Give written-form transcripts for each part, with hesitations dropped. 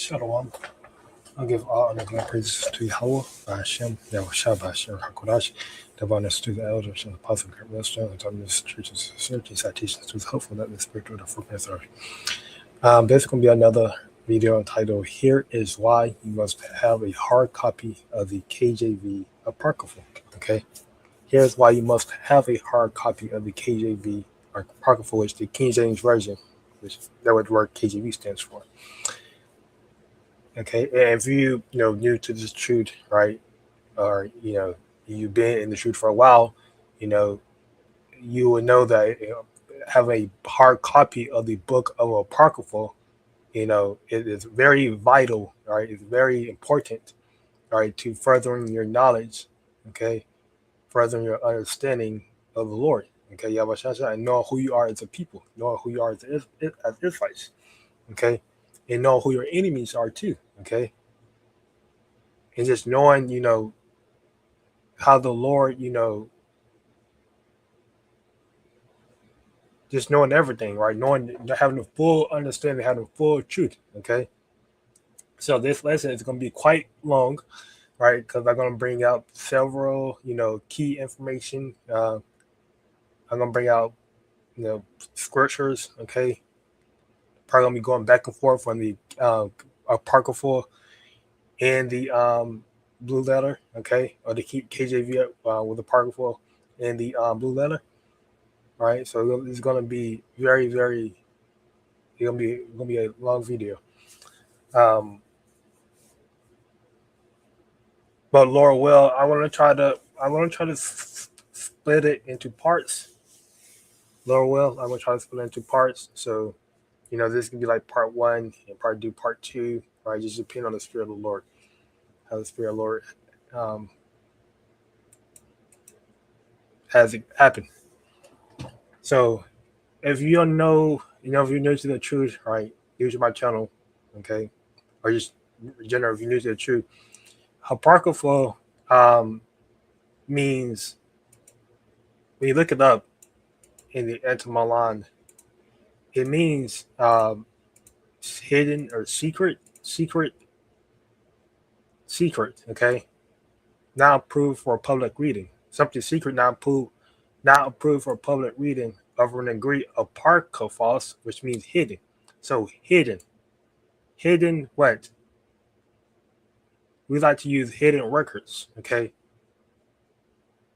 Shalom. I'll give all honor and praises to Yahweh, by Hashem, Yahushua, by Hashem, HaKodash, divine to the elders and apostles, great wisdom, and on this church's searching citations to hopeful that the spiritual the fruitfulness are. This is going to be another video entitled, Here is Why You Must Have a Hard Copy of the KJV Apocrypha. Okay? Here's why you must have a hard copy of the KJV Apocrypha, which the King James Version, which that what the word KJV stands for. Okay, and if you new to this truth, right, or you've been in the truth for a while, you will know that having a hard copy of the book of Apocrypha, it is very vital, right? It's very important, right, to furthering your knowledge, okay, furthering your understanding of the Lord, okay, Yahweh, and know who you are as a people, know who you are as Israelites, okay, and know who your enemies are too, okay, and just knowing, how the Lord, just knowing everything, right, having the full understanding, having the full truth, okay. So this lesson is going to be quite long, right, because I'm going to bring out several, key information. I'm going to bring out, scriptures, okay. Probably going to be going back and forth on the Apocrypha and the blue letter, okay, or the KJV with the Apocrypha and the blue letter. All right, so it's going to be very, very. It's going to be a long video. But Lord will, I want to try to split it into parts. Lord will, I'm going to try to split it into parts. So, this can be like part 1 and part 2, right? Just depending on the Spirit of the Lord, how the Spirit of the Lord has it happen. So, if you don't know, if you're new to the truth, right? New to my channel, okay, or just general, if you're new to the truth, Apocrypha means, when you look it up in the etymology, it means hidden or secret, okay? Not approved for public reading. Something secret, not approved for public reading of an agreed apocryphos, which means hidden. So hidden what? We like to use hidden records, okay?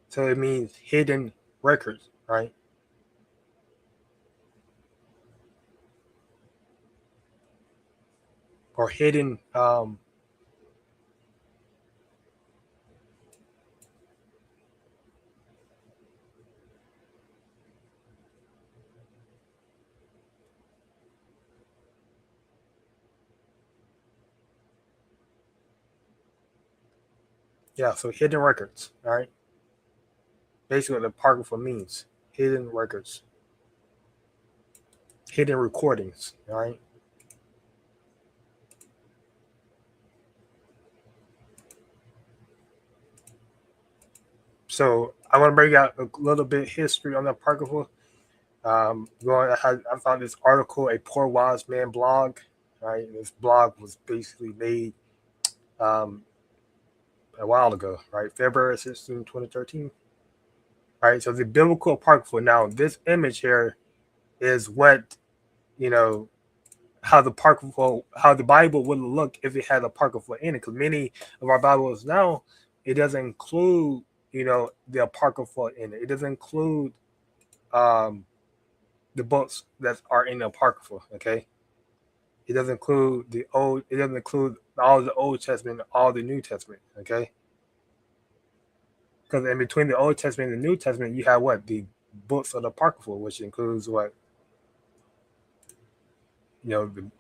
So it means hidden records, right? Or hidden so hidden records, all right? Basically what the Apocrypha means, hidden records, hidden recordings, all right? So I want to bring out a little bit of history on the Apocrypha. I found this article, a Poor Wise Man blog, right? This blog was basically made a while ago, right? February 16, 2013. All right, so the biblical Apocrypha. Now, this image here is what, how the Bible would look if it had Apocrypha in it. Because many of our Bibles now, it doesn't include, the Apocrypha in it. It doesn't include the books that are in the Apocrypha, okay? It doesn't include it doesn't include all the Old Testament, all the New Testament, okay? Because in between the Old Testament and the New Testament, you have what? The books of the Apocrypha, which includes what? The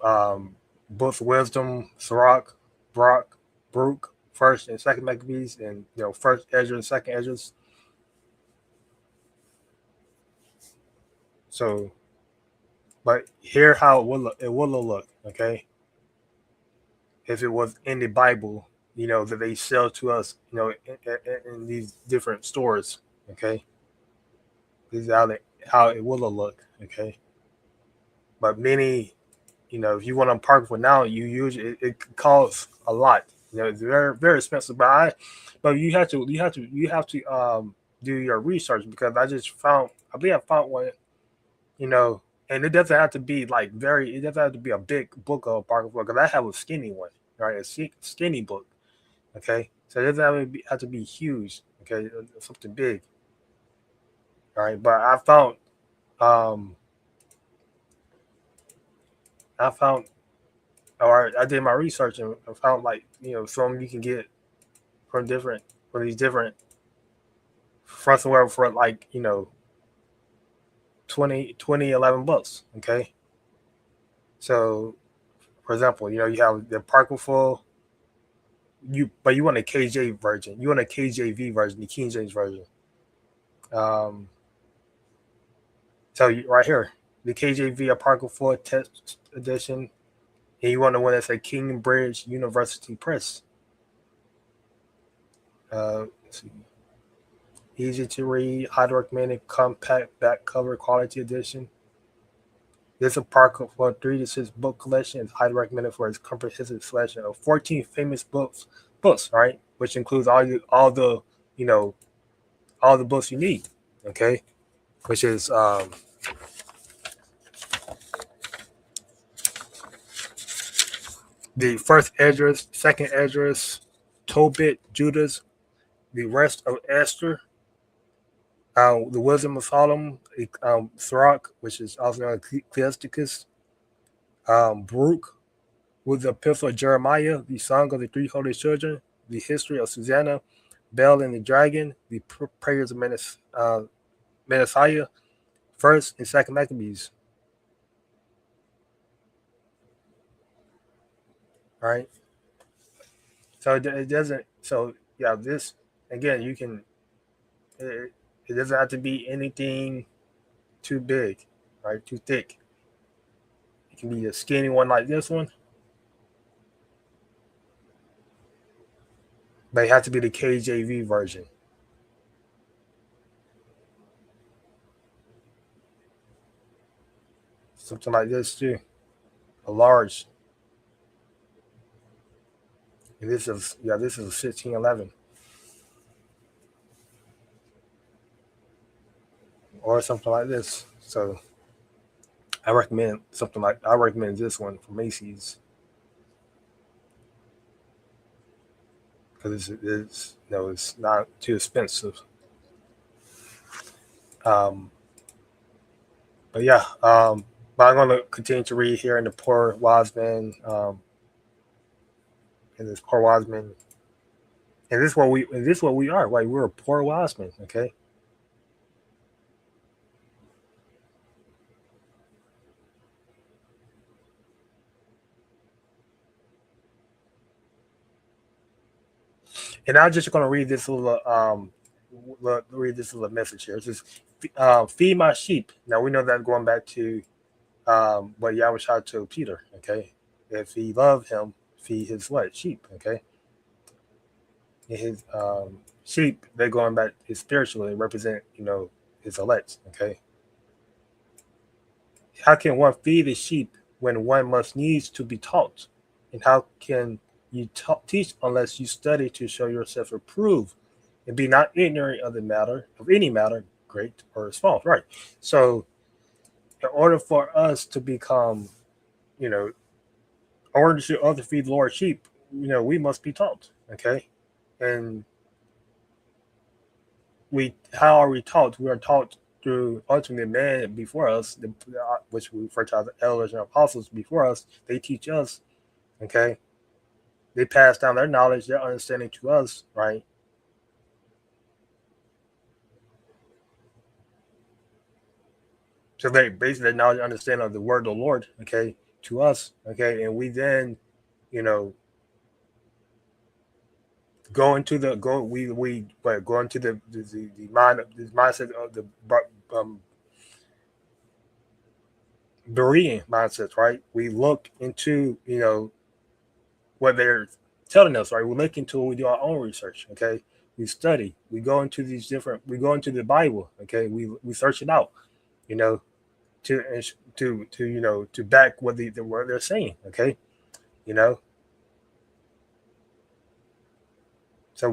books of Wisdom, Sirach, Baruch, First and Second Maccabees, and First Ezra and Second Ezra. So, but here how it will look, okay? If it was in the Bible, that they sell to us, in these different stores, okay? This is how it will look, okay? But many if you want to park for now, you usually it costs a lot. It's very very expensive. But you have to do your research, because I believe I found one. You know, and it doesn't have to be like very. It doesn't have to be a big book of Apocrypha, because I have a skinny one, right? Skinny book. Okay, so it doesn't have to be huge. Okay, something big. All right, but um I found or I did my research and I found, like, some you can get from these different from somewhere for, like, 11 bucks. Okay, so for example, you have the Apocryphal. But you want a KJ version. You want a KJV version, the King James version. Um, right here, the KJV Apocrypha text edition, and you want the one that's a Cambridge University Press. Let's see. Easy to read, highly recommended, compact back cover, quality edition. This Apocrypha 3 to 6 book collection is highly recommended for its comprehensive selection of 14 famous books, right? Which includes you know, all the books you need. Okay, which is the first Esdras, second Esdras, Tobit, Judas, the rest of Esther, the Wisdom of Solomon, Sirach, which is also known as Ecclesiasticus, Baruch, with the Epistle of Jeremiah, the Song of the Three Holy Children, the History of Susanna, Bel and the Dragon, the Prayers of Manasseh, First and Second Maccabees. All right. So it doesn't. So yeah, this again, you can. It doesn't have to be anything too big, right? Too thick. It can be a skinny one like this one, but it has to be the KJV version. Something like this too, a large. And this is a 1511 or something like this. So I recommend this one from Macy's, because it's not too expensive. But yeah, but I'm going to continue to read here in the Poor Wise Man, in this Poor Wise Man, and this is what we are. Right, we're a poor wise man. Okay. And I'm just going to read this little message here. It says, "Feed my sheep." Now we know that going back to what Yahweh shot to Peter. Okay, if he loved him, feed his what sheep. Okay, and his sheep, they're going back spiritually, represent his elect. Okay, how can one feed the sheep when one must needs to be taught? And how can you teach unless you study to show yourself approved and be not ignorant of any matter, great or small? Right. So, in order for us to become, in order to other feed the Lord's sheep, we must be taught. Okay. And how are we taught? We are taught through ultimately man before us, which we refer to as the elders and apostles before us. They teach us. Okay, they pass down their knowledge, their understanding to us, right? So they basically knowledge, understanding of the word of the Lord, okay, to us, okay, and we then, you know, go into the go we go into the mindset of the Berean mindsets, right? We look into what they're telling us, right? We look into it, we do our own research, okay? We study, we go into the Bible, okay? We search it out, you know, to back what the word they're saying. Okay, you know. So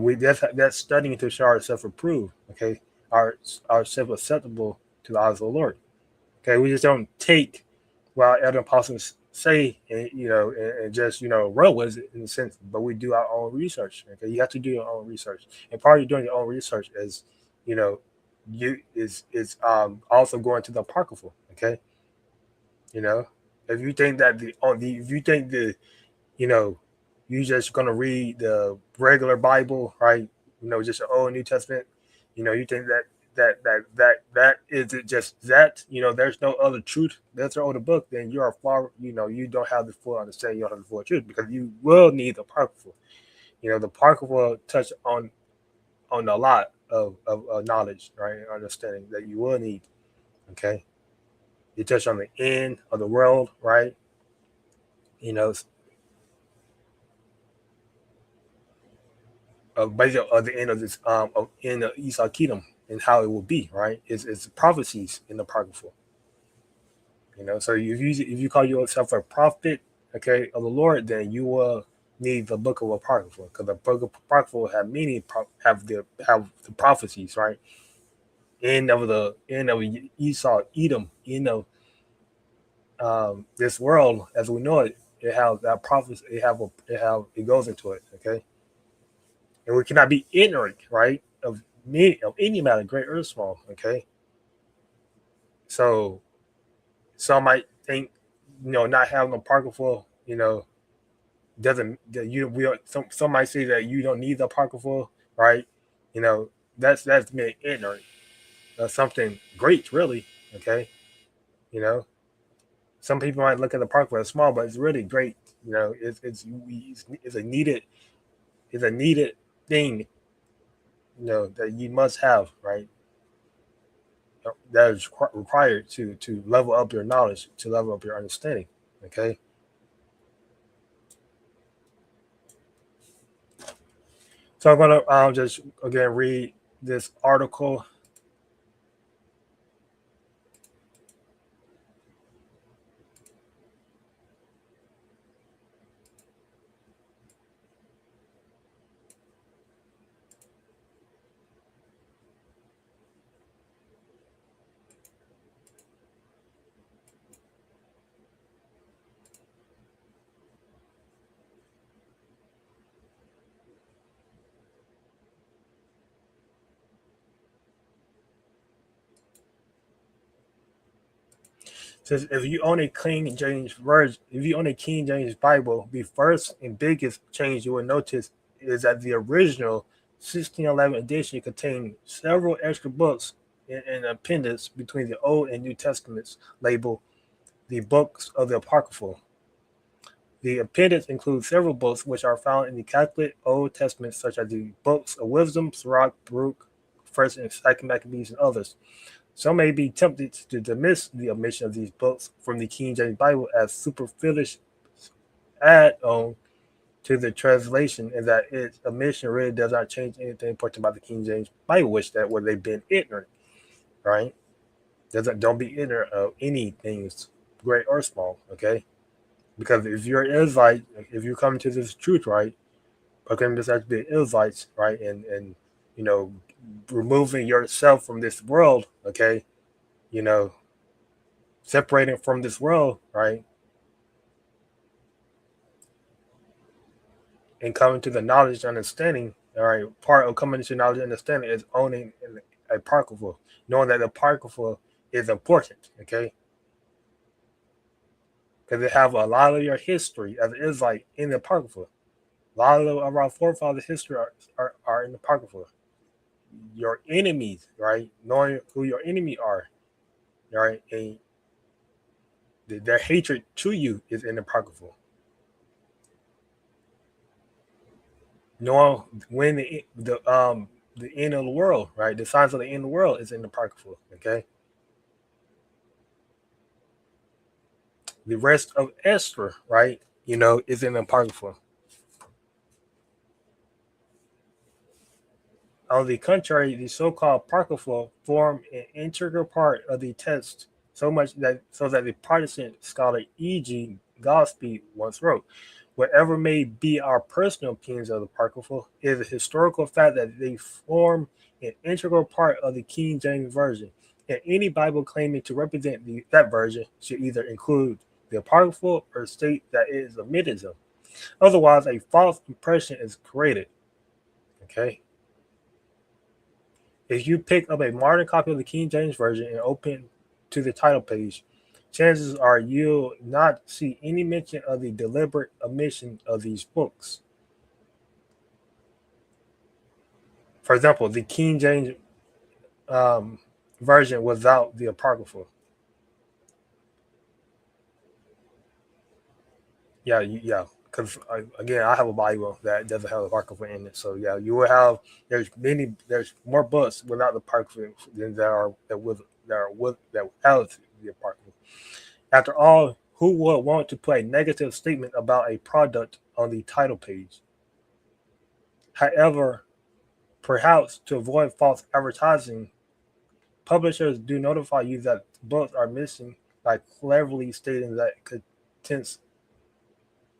that's studying to show ourselves approved. Okay, our ourselves acceptable to the eyes of the Lord. Okay, we just don't take what other apostles say, and and just run with it in a sense, but we do our own research. Okay, you have to do your own research, and part of doing your own research is, you know, you is also going to the apocryphal. Okay, you know, if you think that if you think you know you just gonna read the regular Bible, right? Just the Old and New Testament. You think that is it just that there's no other truth. There's no other book. Then you are far. You don't have the full understanding. You don't have the full truth because you will need the apocryphal. The apocryphal touch on a lot of knowledge, right? Understanding that you will need. Okay, you touch on the end of the world, right? You know, basically at the end of this in the Esau Kingdom and how it will be, right? It's prophecies in the apocryphal. So if you call yourself a prophet, okay, of the Lord, then you will need the book of apocrypha because the book of apocrypha will have many have the prophecies, right? End of Esau, Edom, this world as we know it, it has that prophecy. It goes into it, okay, and we cannot be ignorant, right, of any matter, great or small, okay. So some might think, not having a apocrypha, doesn't that you we don't, some might say that you don't need the apocrypha, right? You know, that's being ignorant of something great, really. Okay, you know, some people might look at the apocrypha as small, but it's really great. It's a needed thing, that you must have, right? That is required to level up your knowledge, to level up your understanding. Okay, so I'm gonna just again read this article. It says if you own a King James version, if you own a King James Bible, the first and biggest change you will notice is that the original 1611 edition contained several extra books in an appendix between the Old and New Testaments labeled the books of the Apocryphal. The appendix includes several books which are found in the Catholic Old Testament, such as the books of Wisdom, Sirach, Baruch, First and Second Maccabees, and others. Some may be tempted to dismiss the omission of these books from the King James Bible as superfluous add-on to the translation, and that its omission really does not change anything important about the King James Bible, which that where they've been ignorant, right? Don't be ignorant of anything, great or small, okay? Because if you're an Israelite, if you come to this truth, right, okay, this has to be Israelites, right, and you know, removing yourself from this world, okay, you know, separating from this world, right, and coming to the knowledge and understanding, all right, part of coming to knowledge and understanding is owning a apocrypha, knowing that the apocrypha is important, okay, because they have a lot of your history as an Israelite in the apocrypha. A lot of our forefathers' history are in the apocrypha. Your enemies, right, knowing who your enemy are, right, and their hatred to you is in the apocrypha. Knowing when the end of the world, right? The signs of the end of the world is in the apocrypha. Okay. The rest of Esther, right? Is in the apocrypha. On the contrary, the so-called apocrypha form an integral part of the text so much that so that the Protestant scholar E.G. Gillespie once wrote, "Whatever may be our personal opinions of the Apocrypha, it is a historical fact that they form an integral part of the King James Version, and any Bible claiming to represent that version should either include the Apocrypha or state that it is omitted them. Otherwise, a false impression is created." Okay. If you pick up a modern copy of the King James Version and open to the title page, chances are you'll not see any mention of the deliberate omission of these books. For example, the King James um, Version without the Apocrypha. Yeah. Because again, I have a Bible that doesn't have the Apocrypha in it. So yeah, you will have there's more books without the Apocrypha than that have the Apocrypha. After all, who would want to put a negative statement about a product on the title page? However, perhaps to avoid false advertising, publishers do notify you that books are missing by cleverly stating that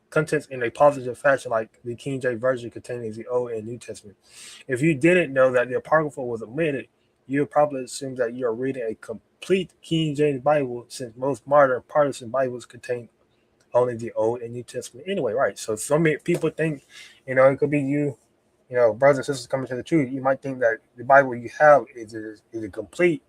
contents in a positive fashion, like the King James Version containing the Old and New Testament. If you didn't know that the Apocrypha was omitted, you would probably assume that you are reading a complete King James Bible, since most modern Protestant Bibles contain only the Old and New Testament anyway, right? So many people think, it could be brothers and sisters coming to the truth. You might think that the Bible you have is a complete,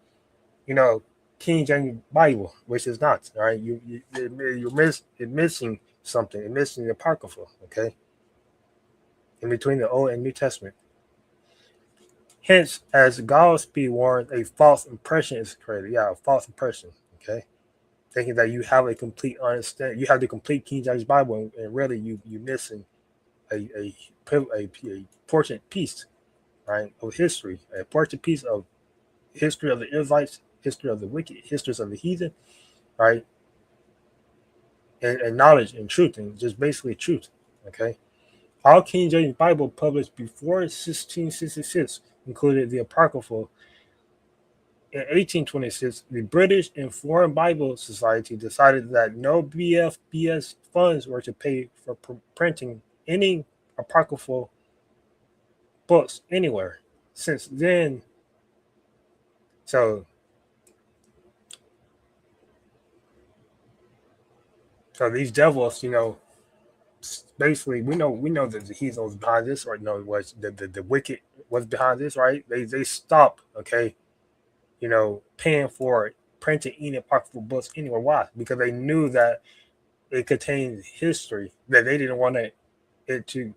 you know, King James Bible, which is not. All right, you're missing something. You're missing the Apocrypha. Okay, in between the Old and New Testament. Hence, as Gillespie warns, a false impression is created. Yeah, a false impression. Okay, thinking that you have a complete understanding, you have the complete King James Bible, and really you missing a important piece, right, of history, a important piece of history of the Israelites, history of the wicked, histories of the heathen, right, and knowledge and truth, and just basically truth. Okay, all King James Bible published before 1666 included the Apocrypha. In 1826, the British and Foreign Bible Society decided that no BFBS funds were to pay for printing any apocryphal books anywhere. Since then, so so these devils, basically we know that the heathen was behind this, or no, was the wicked was behind this, right? They stopped, okay, paying for printing any apocryphal books anywhere. Why? Because they knew that it contained history that they didn't want it to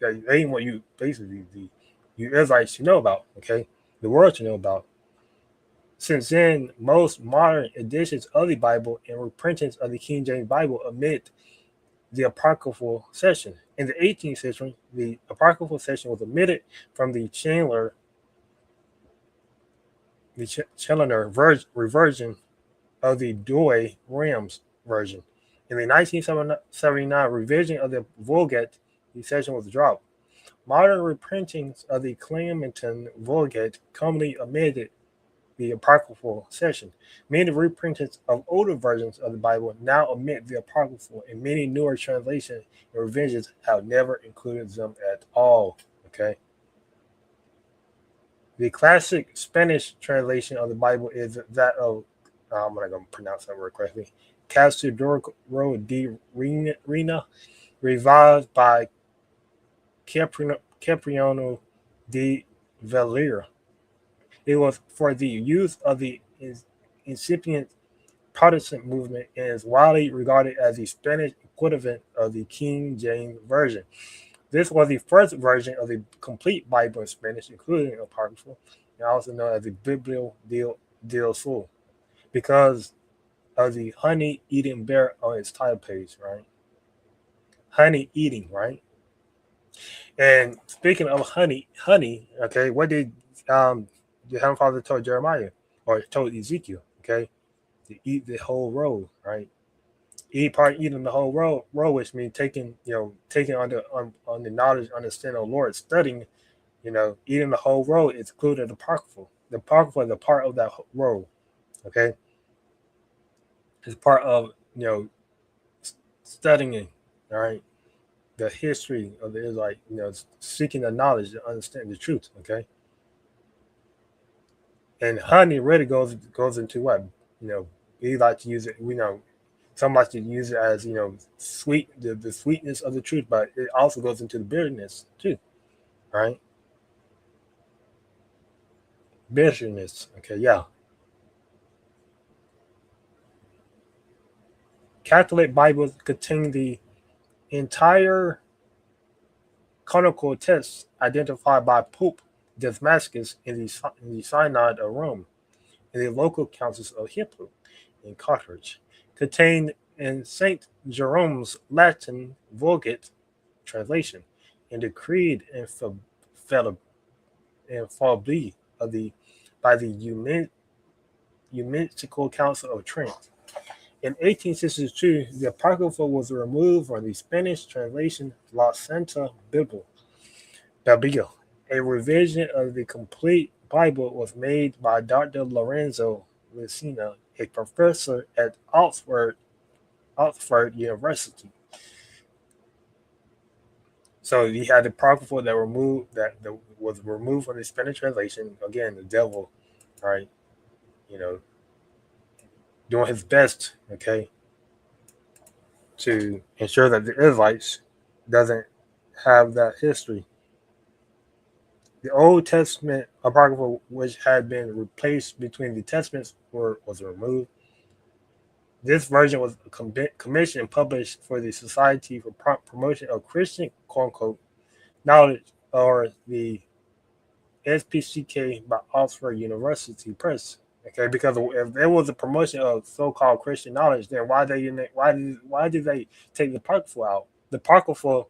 they didn't want you basically the you Israelites to know about, okay, the world to know about. Since then, most modern editions of the Bible and reprintings of the King James Bible omit the apocryphal section. In the 18th century, the apocryphal section was omitted from the Chandler reversion of the Douay Rheims version. In the 1979 revision of the Vulgate, the section was dropped. Modern reprintings of the Clementon Vulgate commonly omitted the apocryphal section. Many reprintings of older versions of the Bible now omit the apocryphal, and many newer translations and revisions have never included them at all. Okay. The classic Spanish translation of the Bible is that of, I'm not going to pronounce that word correctly, Casadoro de Reina, revised by Capriano de Valera. It was for the use of the incipient Protestant movement and is widely regarded as the Spanish equivalent of the King James Version. This was the first version of the complete Bible in Spanish, including Apocrypha, and also known as the Biblia del Sur, because of the honey eating bear on its title page, right? Honey eating, right? And speaking of honey, okay, what did the Heavenly Father told Jeremiah or told Ezekiel, okay, to eat the whole roll, right? Eating the whole roll, which means taking on the knowledge, understanding of the Lord, studying, eating the whole roll is included the apocryphal. The apocryphal is a part of that roll, okay. It's part of studying, all right, the history of the Israelite, seeking the knowledge to understand the truth. Okay, and honey really goes into what we like to use it. Some like to use it as sweet, the sweetness of the truth, but it also goes into the bitterness too, right? Bitterness. Okay, yeah. Catholic Bibles contain the entire canonical texts identified by Pope Damascus in the Synod of Rome and the local councils of Hippo and Carthage, contained in Saint Jerome's Latin Vulgate translation and the Creed and Fabli of the by the Ecumenical Council of Trent. In 1862, the Apocrypha was removed from the Spanish translation La Santa Biblia. A revision of the complete Bible was made by Dr. Lorenzo Lucena, a professor at Oxford University. So you had the Apocrypha that was removed from the Spanish translation. Again, the devil, right? You know, doing his best, okay, to ensure that the Israelites doesn't have that history. The Old Testament Apocrypha, which had been replaced between the Testaments, was removed. This version was commissioned and published for the Society for Promotion of Christian quote unquote knowledge, or the SPCK, by Oxford University Press. Okay, because if there was a promotion of so-called Christian knowledge, then why did they take the Apocrypha out? The Apocrypha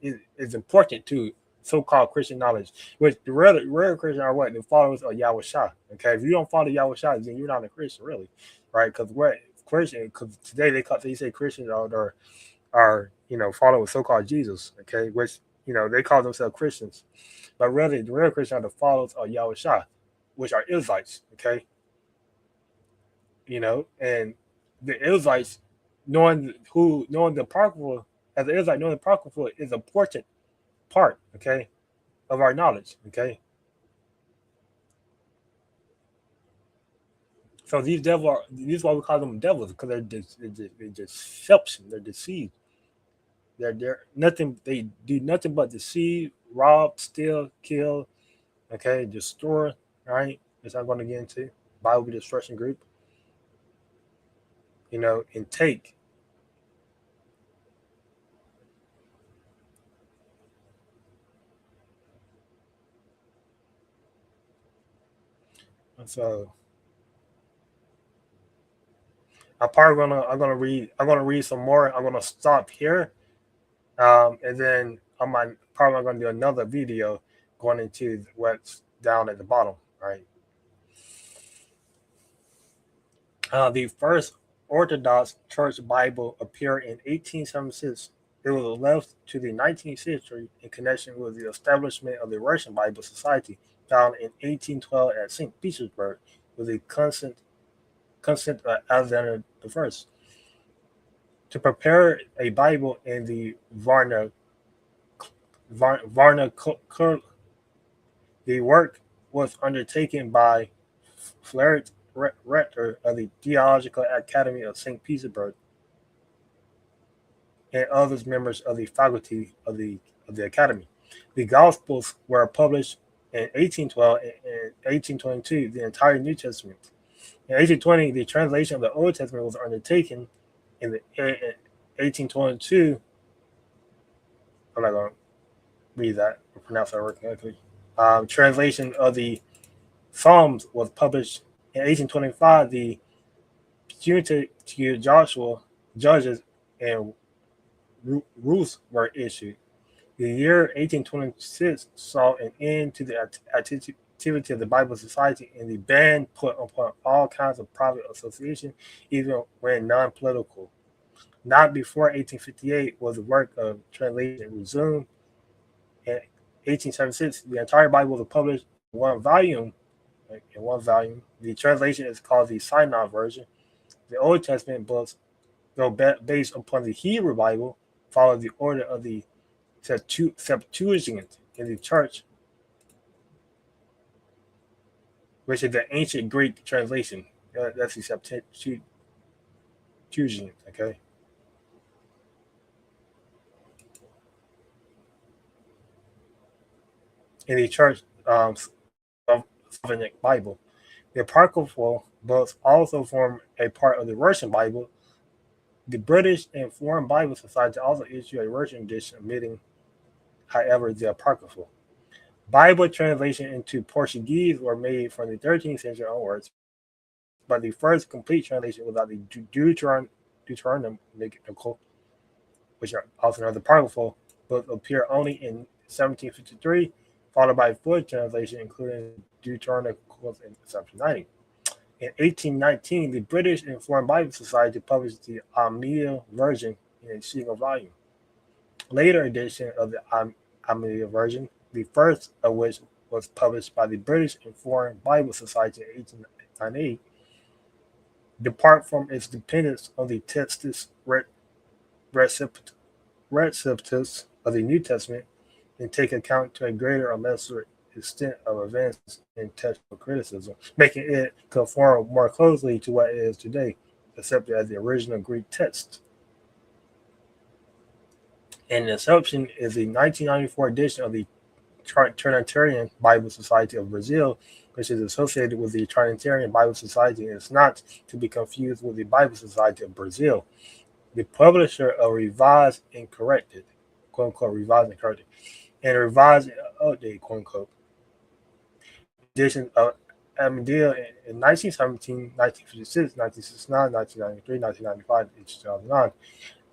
is important to so-called Christian knowledge, which the real Christian are what? The followers of Yahweh Shah. Okay, if you don't follow Yahweh Shah, then you're not a Christian, really, right? Because what Christian? Because today they say Christians are followers so-called Jesus. Okay, which they call themselves Christians, but really the real Christians are the followers of Yahweh Shah, which are Israelites. Okay, and the Israelites knowing the Apocrypha, as the Israelite knowing the Apocrypha is important part, okay, of our knowledge, okay. So these is why we call them devils, because they're deception, they're deceived. They're nothing. They do nothing but deceive, rob, steal, kill, okay, destroy. Right? Which I'm going to get into Bible destruction group. And take. And so I'm gonna read some more. I'm gonna stop here, and then I'm probably going to do another video going into what's down at the bottom. Right. The first Orthodox Church Bible appeared in 1876. It was left to the 19th century in connection with the establishment of the Russian Bible Society, found in 1812 at St. Petersburg, with the consent of Alexander I. To prepare a Bible in the Varna, the work was undertaken by Flaret, rector of the Theological Academy of St. Petersburg, and others members of the faculty of the academy. The Gospels were published in 1812 and 1822, the entire New Testament. In 1820, the translation of the Old Testament was undertaken. In 1822, I'm not going to read that or pronounce that word correctly. Translation of the Psalms was published in 1825. The Punitive Joshua, Judges, and Ruth were issued. The year 1826 saw an end to the activity of the Bible Society and the ban put upon all kinds of private association, even when non-political. Not before 1858 was the work of translation resumed. In 1876, the entire Bible was published in one volume. The translation is called the Synod version. The Old Testament books, though based upon the Hebrew Bible, follow the order of the Septuagint in the church, which is the ancient Greek translation. That's the Septuagint, okay? In the church Slavonic Bible. The Apocryphal books also form a part of the Russian Bible. The British and Foreign Bible Society also issue a Russian edition, omitting, however, the Apocryphal. Bible translation into Portuguese were made from the 13th century onwards, but the first complete translation without the Deuteronomical, which are also known as the Apocryphal, books appear only in 1753, followed by a full translation, including Deuteronomical in 1790. In 1819, the British and Foreign Bible Society published the Almeida version in a single volume. Later edition of the Almeida version, the first of which was published by the British and Foreign Bible Society in 1898, depart from its dependence on the Textus Receptus of the New Testament and take account to a greater or lesser extent of advances in textual criticism, making it conform more closely to what it is today, accepted as the original Greek text. An exception is the 1994 edition of the Trinitarian Bible Society of Brazil, which is associated with the Trinitarian Bible Society and is not to be confused with the Bible Society of Brazil. The publisher of Revised and Corrected, quote unquote, Revised and Corrected, and Revised and Updated, quote unquote, edition of Almeida in 1917, 1956, 1969, 1993, 1995, and 2009.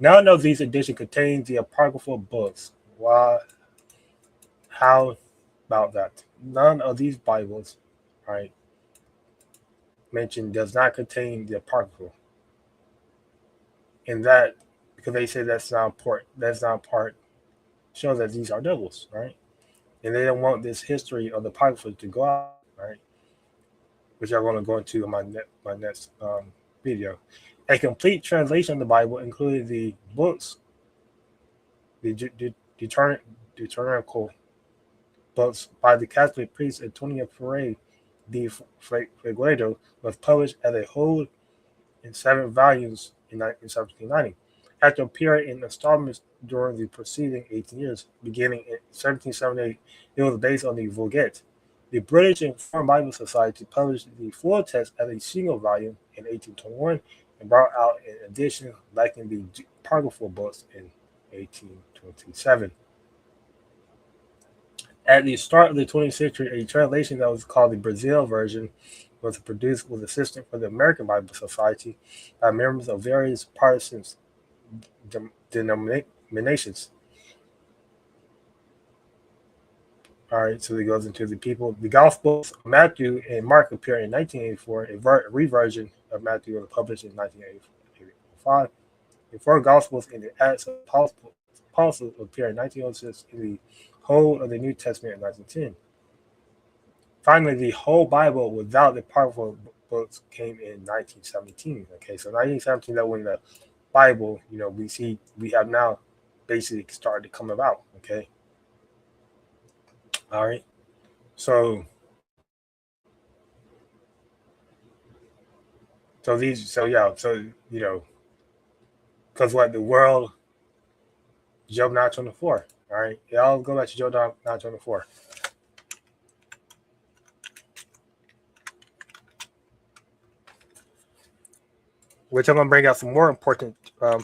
None of these editions contain the apocryphal books. Why? How about that? None of these Bibles, right, mentioned does not contain the apocryphal. And that, because they say that's not part, shows that these are devils, right? And they don't want this history of the apocrypha to go out, right? Which I'm going to go into in my next video. A complete translation of the Bible, including the books, the Deuteronomical books by the Catholic priest Antonio Ferreira de Figueiredo, was published as a whole in 7 volumes in 1790. After appearing in installments during the preceding 18 years, beginning in 1778, it was based on the Vulgate. The British and Foreign Bible Society published the full text as a single volume in 1821 and brought out an edition lacking the apocryphal books in 1827. At the start of the 20th century, a translation that was called the Brazil version was produced with assistance from the American Bible Society by members of various Protestant denominations. All right, so it goes into the people. The Gospels of Matthew and Mark appear in 1984. A reversion of Matthew was published in 1985. The 4 Gospels in the Acts of Apostles appear in 1906. In the whole of the New Testament in 1910. Finally, the whole Bible without the apocryphal books came in 1917. Okay, so 1917, that when the Bible, we have now basically started to come about. Okay. All right. So because what the world, Job 9:24. All right, y'all go back to Job 9:24. Which I'm gonna bring out some more important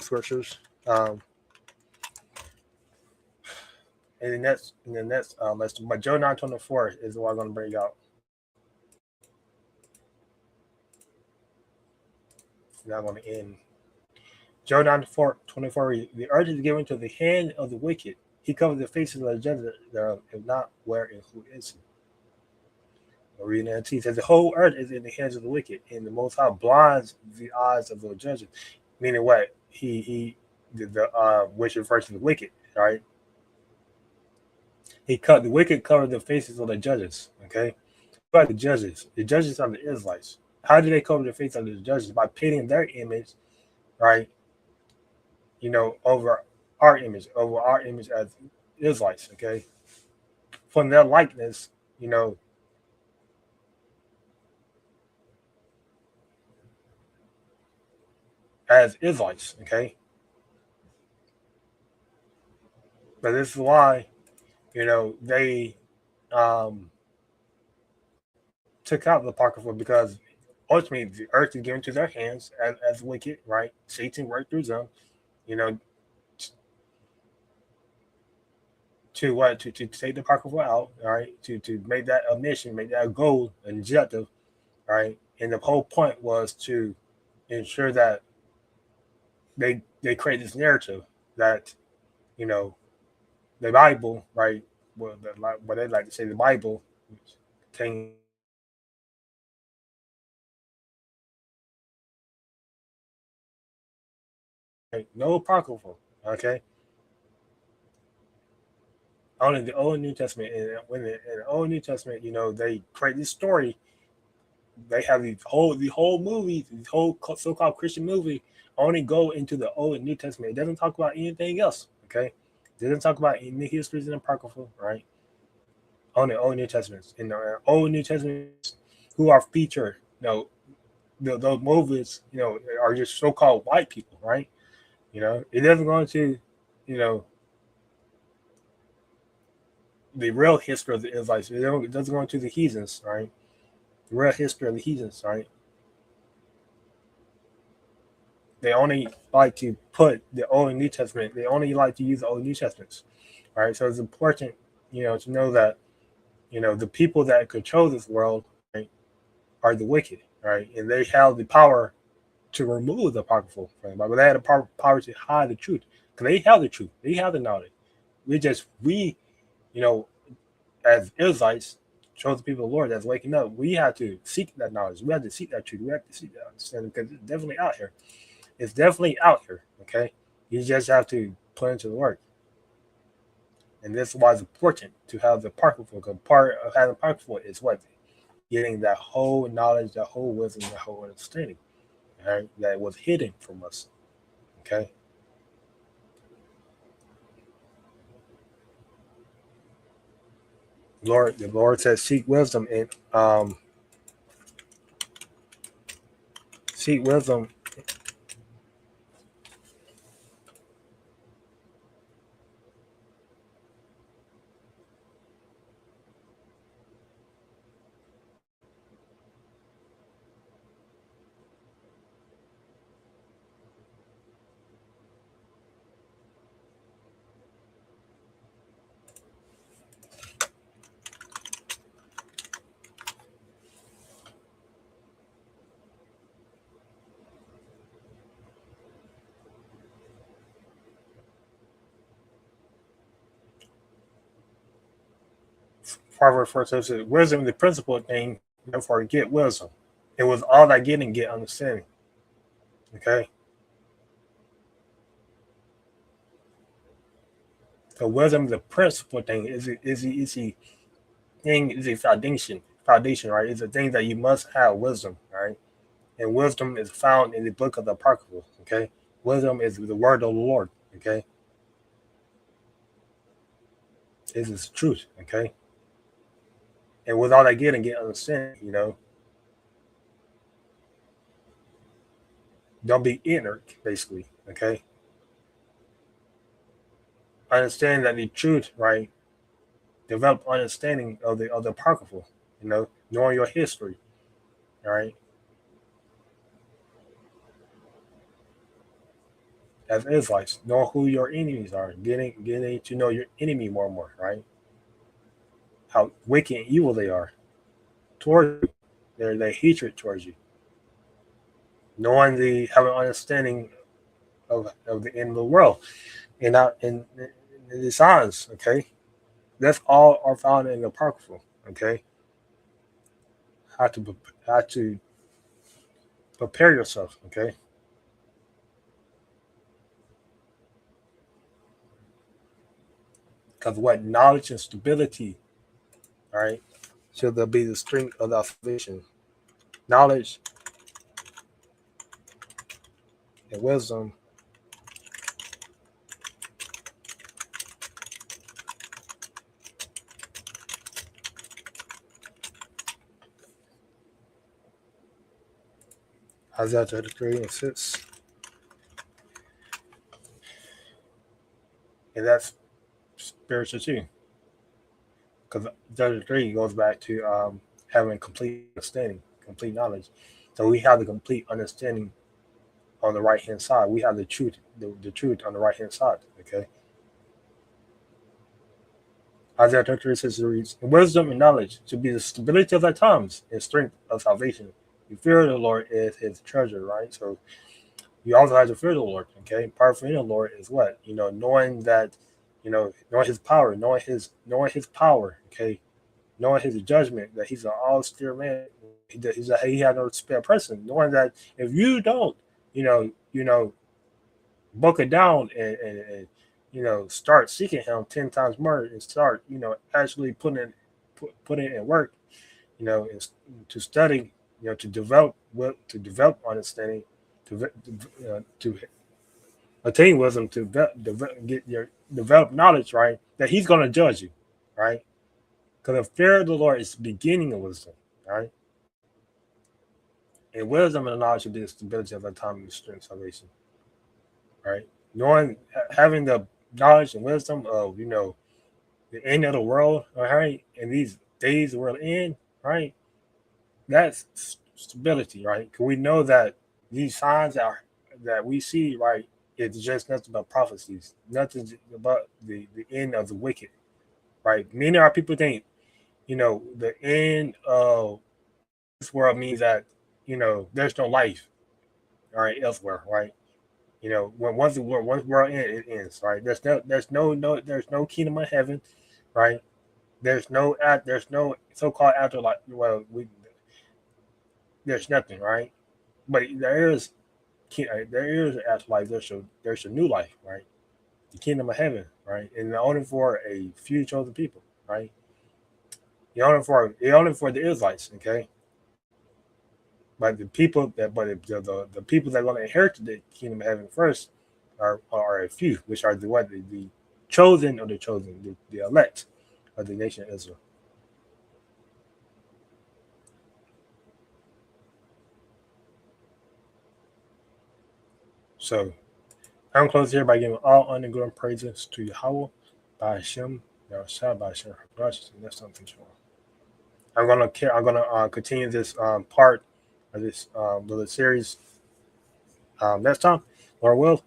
scriptures. In the next lesson, but Job 9:24 is what I'm gonna bring out. Now I'm gonna end. Job 9:24. The earth is given to the hand of the wicked. He covers the faces of the judges thereof, if not where and who is he. I'm reading that. He says the whole earth is in the hands of the wicked, and the Most High blinds the eyes of the judges. Meaning what? Which refers to the wicked, right? The wicked covered the faces of the judges. Okay, but the judges are the Israelites. How do they cover the face of the judges? By pitting their image, right? Over our image as Israelites, okay? From their likeness, you know, as Israelites, okay? But this is why, they um, took out the Apocrypha because ultimately the earth is given to their hands as wicked, right? Satan worked through them, you know, to what to take the Apocrypha out, all right, to make that a mission, make that a goal, an objective, right? And the whole point was to ensure that they create this narrative that you know the Bible, right? Well, what they like to say, the Bible contains no apocrypha. Okay, only the Old and New Testament. And when in the Old and New Testament, they create this story. They have the whole movie, the whole so-called Christian movie, only go into the Old and New Testament. It doesn't talk about anything else. Okay, it doesn't talk about any histories in the apocrypha, right? On the Old New Testaments. In the Old New Testaments, who are featured, those movies, are just so-called white people, right? It doesn't go into, you know, the real history of the Israelites. It doesn't go into the heathens, right? The real history of the heathens, right? They only like to put the Old and New Testament. They only like to use the Old and New Testaments, right? So it's important, to know that, the people that control this world, right, are the wicked, right? And they have the power to remove the apocryphal from the Bible. They had the power to hide the truth because they have the truth. They have the knowledge. We, you know, as Israelites, chosen people of the Lord that's waking up, we have to seek that knowledge. We have to seek that truth. We have to seek that understanding because it's definitely out here. It's definitely out here. Okay, you just have to put into the work. And this is why it's important to have the apocryphal. Because part of having the apocryphal is what getting that whole knowledge, that whole wisdom, that whole understanding, right? That was hidden from us. Okay. The Lord says, seek wisdom and seek wisdom. Proverbs 4 says, wisdom is the principal thing, therefore get wisdom. It was all that getting, get understanding. Okay. So wisdom is the principal thing, is the thing, is a foundation, right? It's a thing that you must have wisdom, right? And wisdom is found in the book of the Apocrypha. Okay. Wisdom is the word of the Lord. Okay. It is truth. Okay. And with all that getting, get understanding, don't be ignorant, basically. Okay. Understand that the truth, right? Develop understanding of the apocrypha, knowing your history, right? As Israelites, know who your enemies are, getting to know your enemy more and more, right? How wicked and evil they are towards you, their hatred towards you. Knowing having understanding of the end of the world and not in the signs, okay? That's all are found in the apocrypha, okay? How to prepare yourself, okay? Because what knowledge and stability, all right? So there'll be the strength of our salvation. Knowledge and wisdom Isaiah 33 and 6. And that's spiritual too. Because 33 goes back to having complete understanding, complete knowledge. So we have the complete understanding on the right hand side. We have the truth, the truth on the right hand side. Okay. Isaiah 33 says it reads, wisdom and knowledge to be the stability of thy times and strength of salvation. The fear of the Lord is his treasure, right? So you also have to fear the Lord. Okay. Part of fearing the Lord is what? Knowing that, knowing his power, knowing his power, okay, knowing his judgment, that he's an austere man. He had no spare person. Knowing that if you don't, book it down and start seeking him 10 times more and start, actually putting in work, and to study, to develop understanding, to attain wisdom, to get your develop knowledge, right? That he's going to judge you, right? Because the fear of the Lord is the beginning of wisdom, right? And wisdom and knowledge should be the stability of the time and strength of salvation, right? Having the knowledge and wisdom of, the end of the world, all right, and these days we're in, right? That's stability, right? Because we know that these signs that we see, right, it's just nothing but prophecies, nothing about the end of the wicked, right? Many of our people think, the end of this world means that, there's no life, all right, elsewhere, right? Once world ends, it ends, right? There's no kingdom of heaven, right? There's no so-called afterlife. Well, there's nothing, right? But there is an afterlife. There's a new life, right? The kingdom of heaven, right? And only for a few chosen people, right? Only for the Israelites, okay? But the people the people that are going to inherit the kingdom of heaven first are a few, which are the chosen of the chosen, the elect of the nation of Israel. So I'm close here by giving all honor, glory, and praises to Yahweh, by Hashem, Yahushua, by Hashem, righteous, and that's something sure. I'm gonna continue this part of this little series next time, Lord will.